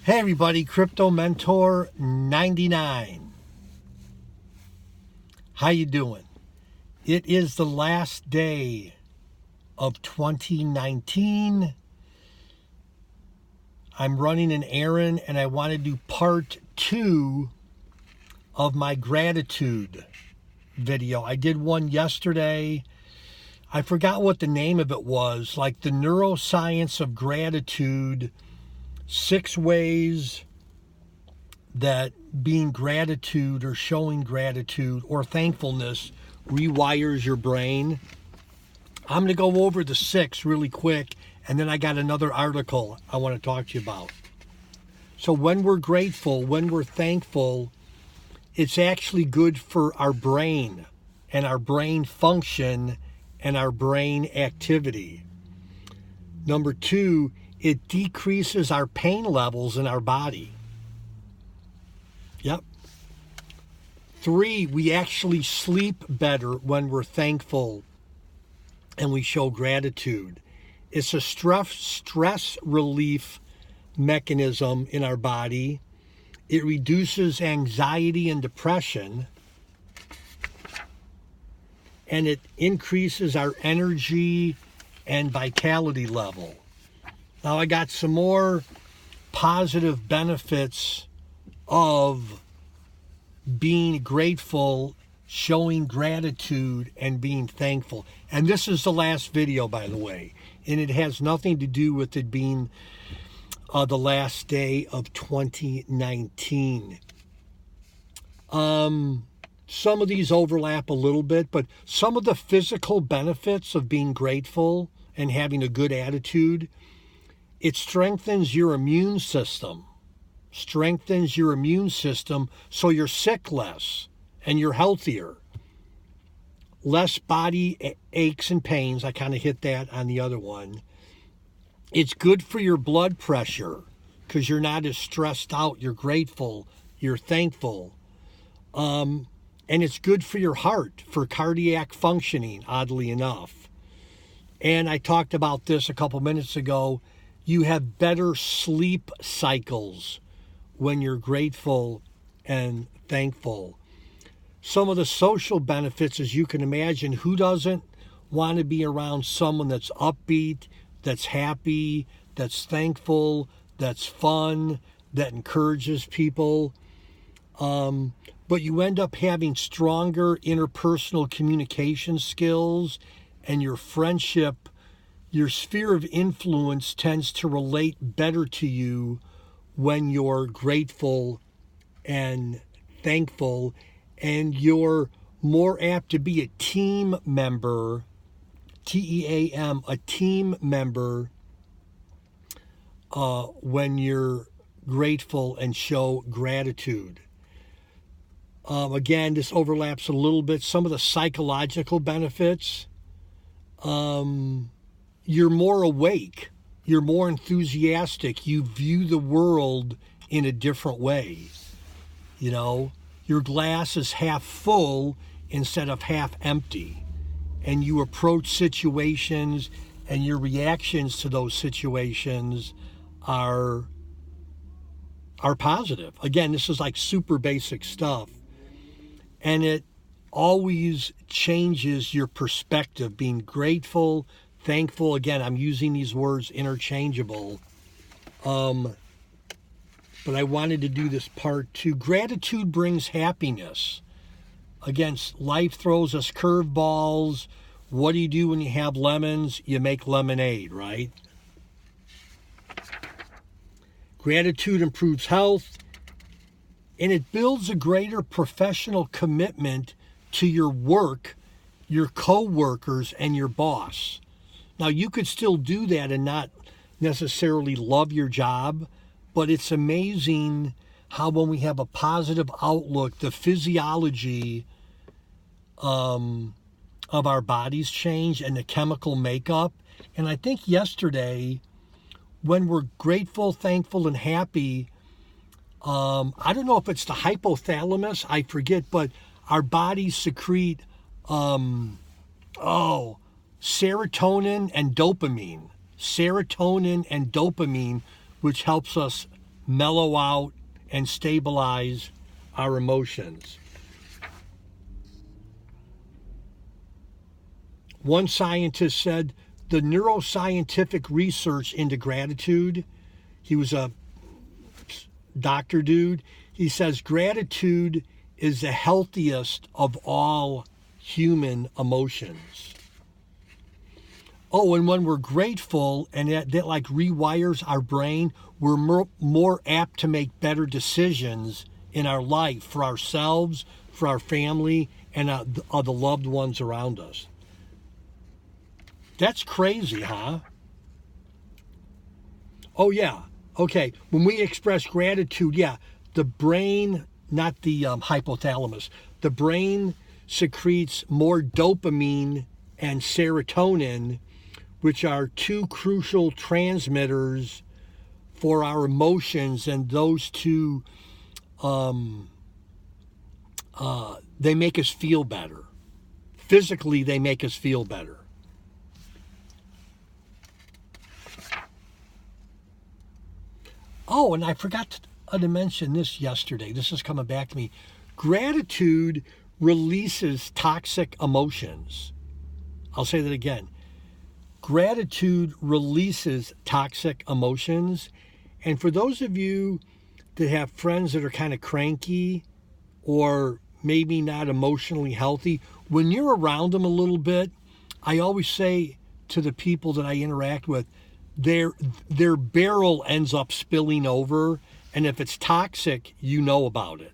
Hey everybody, Crypto Mentor 99. How you doing? It is the last day of 2019. I'm running an errand and I want to do part 2 of my gratitude video. I did one yesterday. I forgot what the name of it was, like the neuroscience of gratitude. 6 ways that being gratitude or showing gratitude or thankfulness rewires your brain. I'm going to go over the 6 really quick, and then I got another article I want to talk to you about. So when we're grateful, when we're thankful, it's actually good for our brain and our brain function and our brain activity. Number 2, it decreases our pain levels in our body. Yep. 3, we actually sleep better when we're thankful and we show gratitude. It's a stress relief mechanism in our body. It reduces anxiety and depression. And it increases our energy and vitality level. Now I got some more positive benefits of being grateful, showing gratitude, and being thankful. And this is the last video, by the way. And it has nothing to do with it being the last day of 2019. Some of these overlap a little bit, but some of the physical benefits of being grateful and having a good attitude, it strengthens your immune system. Strengthens your immune system so you're sick less and you're healthier. Less body aches and pains. I kind of hit that on the other one. It's good for your blood pressure because you're not as stressed out. You're grateful. You're thankful. And it's good for your heart, for cardiac functioning, oddly enough. And I talked about this a couple minutes ago. You have better sleep cycles when you're grateful and thankful. Some of the social benefits, as you can imagine, who doesn't want to be around someone that's upbeat, that's happy, that's thankful, that's fun, that encourages people? But you end up having stronger interpersonal communication skills, and your friendship, your sphere of influence tends to relate better to you when you're grateful and thankful, and you're more apt to be a team member, T-E-A-M, a team member, when you're grateful and show gratitude. Again, this overlaps a little bit. Some of the psychological benefits, you're more awake. You're more enthusiastic. You view the world in a different way. You know, your glass is half full instead of half empty. And you approach situations, and your reactions to those situations are positive. Again, this is like super basic stuff. And it always changes your perspective, being grateful, thankful. Again, I'm using these words interchangeable. But I wanted to do this part 2. Gratitude brings happiness. Again, life throws us curveballs. What do you do when you have lemons? You make lemonade, right? Gratitude improves health, and it builds a greater professional commitment to your work, your co-workers, and your boss. Now, you could still do that and not necessarily love your job, but it's amazing how when we have a positive outlook, the physiology of our bodies change and the chemical makeup. And I think yesterday, when we're grateful, thankful, and happy, I don't know if it's the hypothalamus, I forget, but our bodies secrete serotonin and dopamine, which helps us mellow out, and stabilize our emotions. One scientist said the neuroscientific research into gratitude, he was a doctor dude, he says gratitude is the healthiest of all human emotions. Oh, and when we're grateful, and that like rewires our brain, we're more apt to make better decisions in our life for ourselves, for our family, and the loved ones around us. That's crazy, huh? Oh, yeah. Okay. When we express gratitude, yeah, the brain, not the hypothalamus, the brain secretes more dopamine and serotonin, which are two crucial transmitters for our emotions, and those two, they make us feel better. Physically, they make us feel better. Oh, and I forgot to mention this yesterday. This is coming back to me. Gratitude releases toxic emotions. I'll say that again. Gratitude releases toxic emotions. And for those of you that have friends that are kind of cranky or maybe not emotionally healthy, when you're around them a little bit, I always say to the people that I interact with, their barrel ends up spilling over, and if it's toxic, you know about it,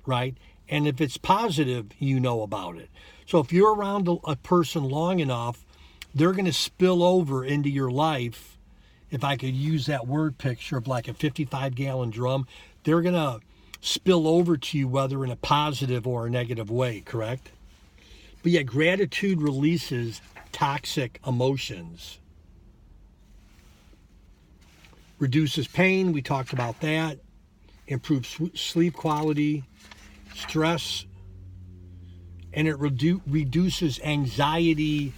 right? And if it's positive, you know about it. So if you're around a person long enough, they're going to spill over into your life. If I could use that word picture of like a 55-gallon drum, they're going to spill over to you, whether in a positive or a negative way, correct? But yeah, gratitude releases toxic emotions. Reduces pain, we talked about that. Improves sleep quality, stress, and it reduces anxiety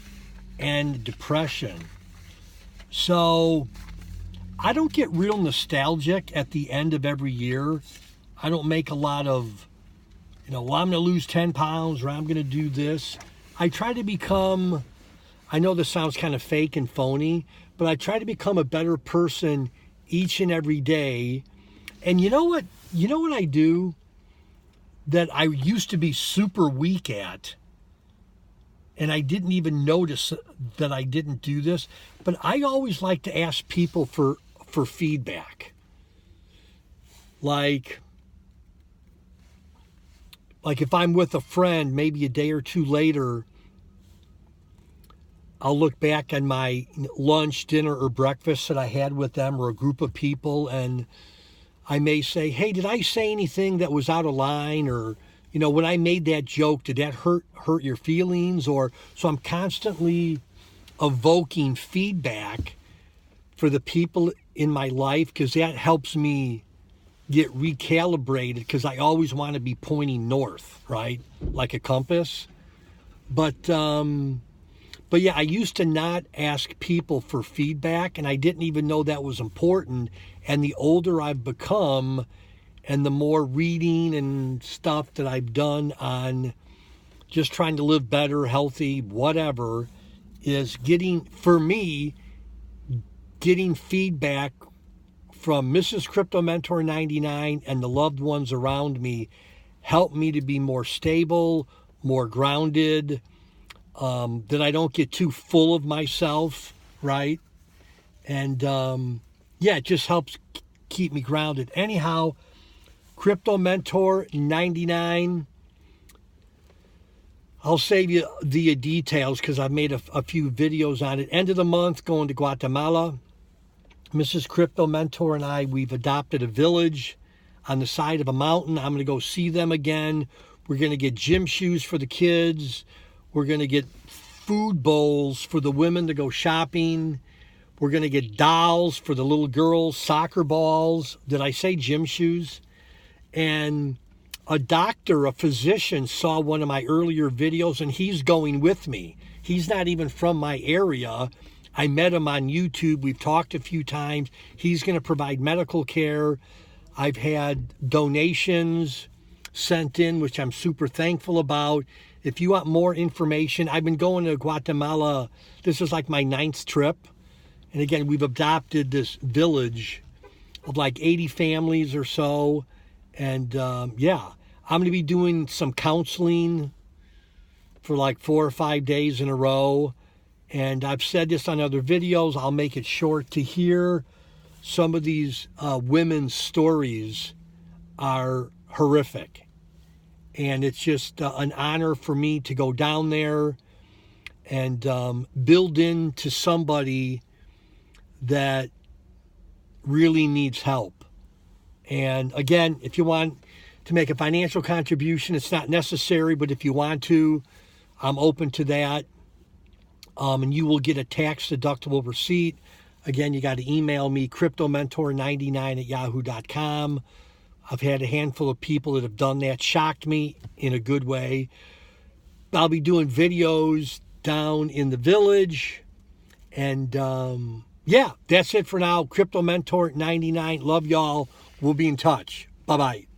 and depression. So I don't get real nostalgic at the end of every year. I don't make a lot of, well, I'm going to lose 10 pounds or I'm going to do this. I try to become, I know this sounds kind of fake and phony, but I try to become a better person each and every day. And you know what I do that I used to be super weak at, and I didn't even notice that I didn't do this, but I always like to ask people for feedback. Like if I'm with a friend, maybe a day or two later, I'll look back on my lunch, dinner, or breakfast that I had with them or a group of people, and I may say, hey, did I say anything that was out of line? Or, when I made that joke, did that hurt your feelings? Or so I'm constantly evoking feedback for the people in my life, because that helps me get recalibrated, because I always want to be pointing north, right? Like a compass. But yeah, I used to not ask people for feedback, and I didn't even know that was important. And the older I've become, and the more reading and stuff that I've done on just trying to live better, healthy, whatever, is getting feedback from Mrs. Crypto Mentor 99 and the loved ones around me help me to be more stable, more grounded, that I don't get too full of myself, right? And yeah, it just helps keep me grounded. Anyhow, Crypto Mentor 99, I'll save you the details because I've made a few videos on it. End of the month, going to Guatemala. Mrs. Crypto Mentor and I, we've adopted a village on the side of a mountain. I'm going to go see them again. We're going to get gym shoes for the kids. We're going to get food bowls for the women to go shopping. We're going to get dolls for the little girls, soccer balls. Did I say gym shoes? And a doctor, a physician, saw one of my earlier videos, and he's going with me. He's not even from my area. I met him on YouTube. We've talked a few times. He's going to provide medical care. I've had donations sent in, which I'm super thankful about. If you want more information, I've been going to Guatemala. This is like my 9th trip. And again, we've adopted this village of like 80 families or so. And yeah, I'm going to be doing some counseling for like 4 or 5 days in a row. And I've said this on other videos. I'll make it short. To hear some of these women's stories are horrific. And it's just an honor for me to go down there and build into somebody that really needs help. And again, if you want to make a financial contribution, it's not necessary, but if you want to, I'm open to that. And you will get a tax-deductible receipt. Again, you got to email me, cryptomentor99@yahoo.com. I've had a handful of people that have done that, shocked me in a good way. I'll be doing videos down in the village. And yeah, that's it for now. Crypto Mentor 99. Love y'all. We'll be in touch. Bye-bye.